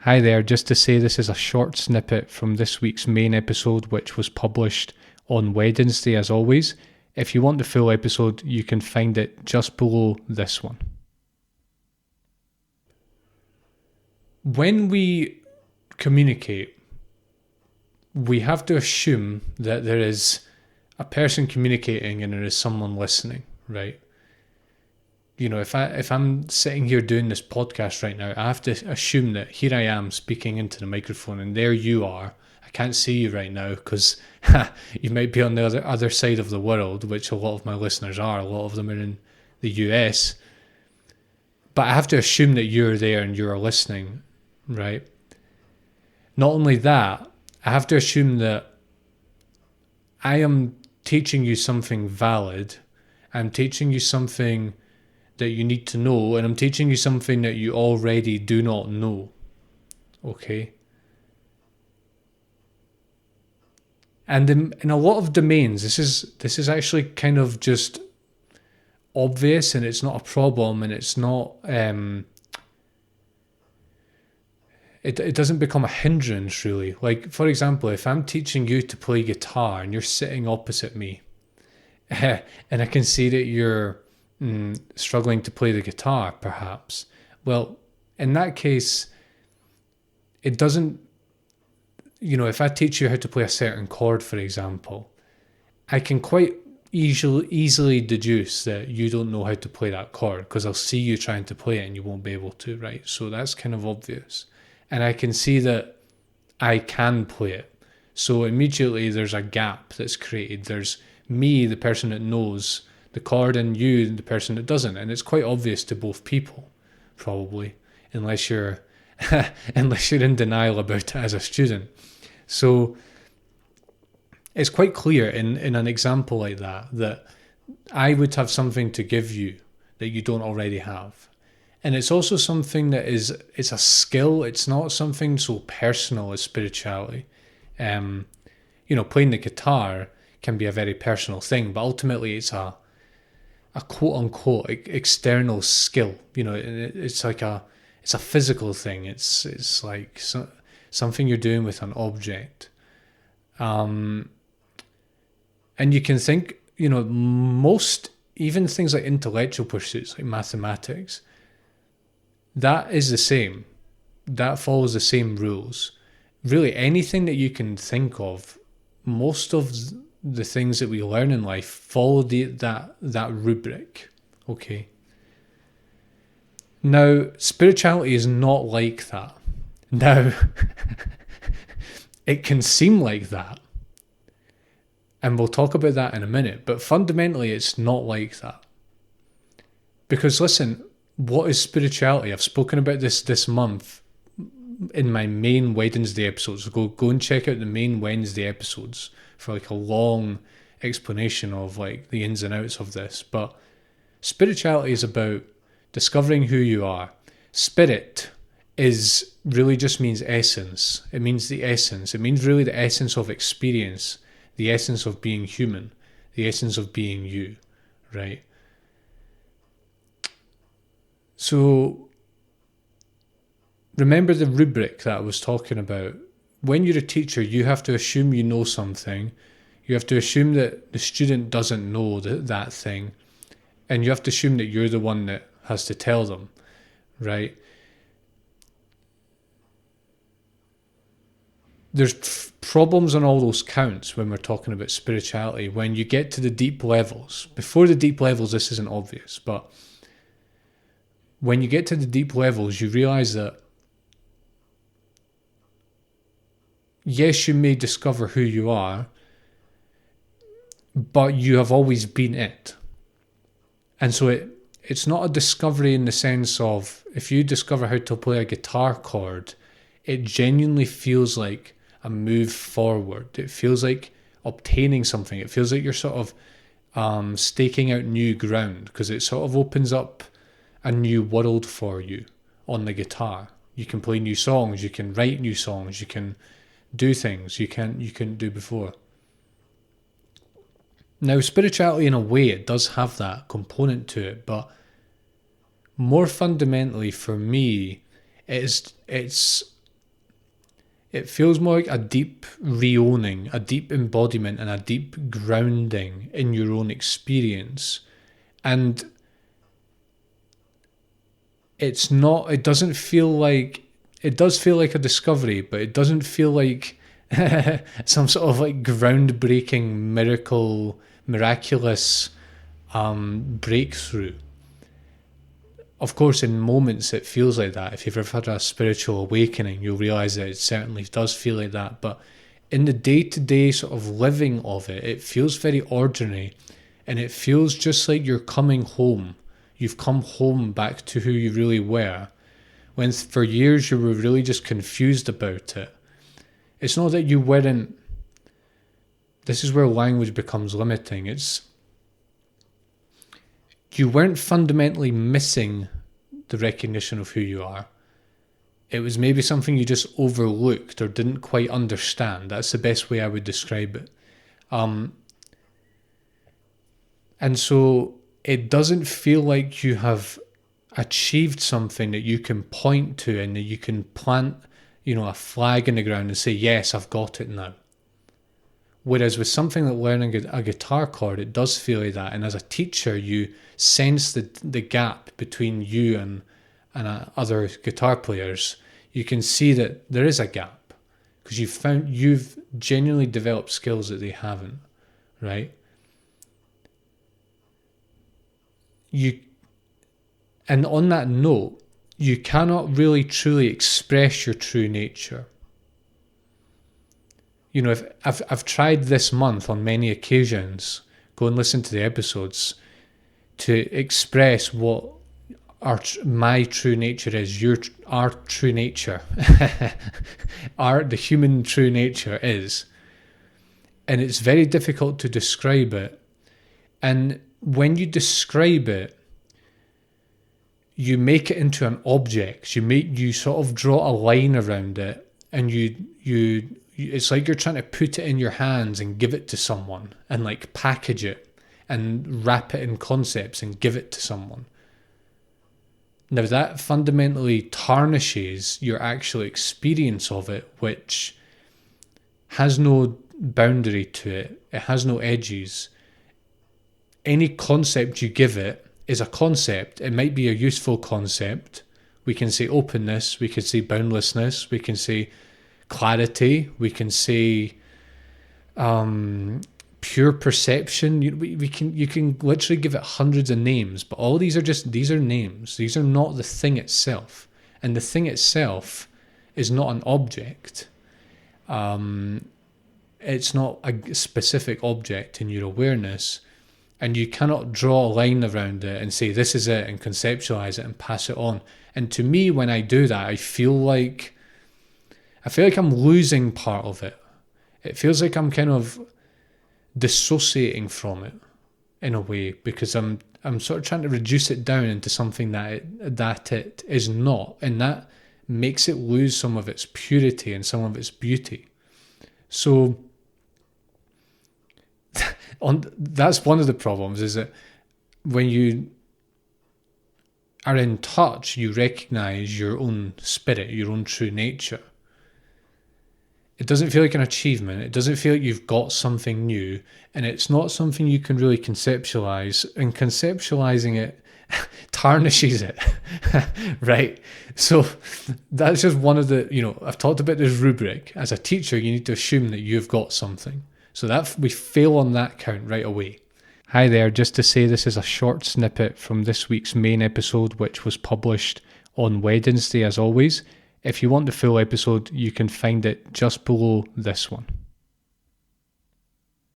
Hi there, just to say this is a short snippet from this week's main episode, which was published on Wednesday as always. If you want the full episode, you can find it just below this one. When we communicate, we have to assume that there is a person communicating and there is someone listening, right? You know, if I'm sitting here doing this podcast right now, I have to assume that here I am speaking into the microphone and there you are. I can't see you right now because you might be on the other side of the world, which a lot of my listeners are. A lot of them are in the US. But I have to assume that you're there and you're listening, right? Not only that, I have to assume that I am teaching you something valid. I'm teaching you something that you need to know, and I'm teaching you something that you already do not know. Okay? And in a lot of domains, this is actually kind of just obvious, and it's not a problem, and it's not it doesn't become a hindrance really. Like, for example, if I'm teaching you to play guitar and you're sitting opposite me, and I can see that you're struggling to play the guitar, perhaps. Well, in that case, it doesn't, if I teach you how to play a certain chord, for example, I can quite easily deduce that you don't know how to play that chord because I'll see you trying to play it and you won't be able to, right? So that's kind of obvious. And I can see that I can play it. So immediately there's a gap that's created. There's me, the person that knows the chord, and you, the person that doesn't. And it's quite obvious to both people, probably, unless you're in denial about it as a student. So it's quite clear in an example like that I would have something to give you that you don't already have. And it's also something that it's a skill. It's not something so personal as spirituality. Playing the guitar can be a very personal thing, but ultimately it's a quote unquote external skill. It's a physical thing. It's like something you're doing with an object. And you can think, most, even things like intellectual pursuits, like mathematics, that is the same. That follows the same rules. Really, anything that you can think of, most of the things that we learn in life follow that rubric. Okay. Now, spirituality is not like that. Now, it can seem like that. And we'll talk about that in a minute. But fundamentally, it's not like that. Because listen, what is spirituality? I've spoken about this month in my main Wednesday episodes. Go and check out the main Wednesday episodes for like a long explanation of like the ins and outs of this. But spirituality is about discovering who you are. Spirit is really just means essence. It means the essence. It means really the essence of experience, the essence of being human, the essence of being you, right? So remember the rubric that I was talking about. When you're a teacher, you have to assume you know something. You have to assume that the student doesn't know that thing. And you have to assume that you're the one that has to tell them, right? There's problems on all those counts when we're talking about spirituality. When you get to the deep levels, before the deep levels, this isn't obvious, but when you get to the deep levels, you realize that yes, you may discover who you are, but you have always been it. And so it's not a discovery in the sense of, if you discover how to play a guitar chord, it genuinely feels like a move forward. It feels like obtaining something. It feels like you're sort of staking out new ground, because it sort of opens up a new world for you on the guitar. You can play new songs, you can write new songs, you can do things you couldn't do before. Now, spirituality, in a way, it does have that component to it, but more fundamentally for me, it's It feels more like a deep re-owning, a deep embodiment, and a deep grounding in your own experience. And it doesn't feel like, it does feel like a discovery, but it doesn't feel like some sort of like groundbreaking, miraculous breakthrough. Of course, in moments it feels like that. If you've ever had a spiritual awakening, you'll realize that it certainly does feel like that. But in the day-to-day sort of living of it, it feels very ordinary, and it feels just like you're coming home. You've come home back to who you really were, when for years you were really just confused about it. It's not that you weren't. This is where language becomes limiting. You weren't fundamentally missing the recognition of who you are. It was maybe something you just overlooked or didn't quite understand. That's the best way I would describe it. And so it doesn't feel like you have achieved something that you can point to and that you can plant, a flag in the ground and say, yes, I've got it now. Whereas with something like learning a guitar chord, it does feel like that. And as a teacher, you sense the gap between you and other guitar players. You can see that there is a gap because you've genuinely developed skills that they haven't, right? And on that note, you cannot really truly express your true nature. If I've tried this month on many occasions, go and listen to the episodes, to express what my true nature is, our true nature, the human true nature is, and it's very difficult to describe it. And when you describe it, you make it into an object. You sort of draw a line around it, and you it's like you're trying to put it in your hands and give it to someone, and like package it and wrap it in concepts and give it to someone. Now that fundamentally tarnishes your actual experience of it, which has no boundary to it. It has no edges. Any concept you give it is a concept. It might be a useful concept. We can say openness, we can say boundlessness, we can say clarity, we can say pure perception. You can literally give it hundreds of names, but all these are names. These are not the thing itself, and the thing itself is not an object. It's not a specific object in your awareness, and you cannot draw a line around it and say this is it and conceptualize it and pass it on. And to me, when I do that, I feel like I'm losing part of it. It feels like I'm kind of dissociating from it in a way, because I'm sort of trying to reduce it down into something that it is not, and that makes it lose some of its purity and some of its beauty. So that's one of the problems, is that when you are in touch, you recognize your own spirit, your own true nature. It doesn't feel like an achievement. It doesn't feel like you've got something new, and it's not something you can really conceptualize, and conceptualizing it tarnishes it, right? So that's just one of the, I've talked about this rubric. As a teacher, you need to assume that you've got something. So that we fail on that count right away. Hi there, just to say this is a short snippet from this week's main episode, which was published on Wednesday as always. If you want the full episode, you can find it just below this one.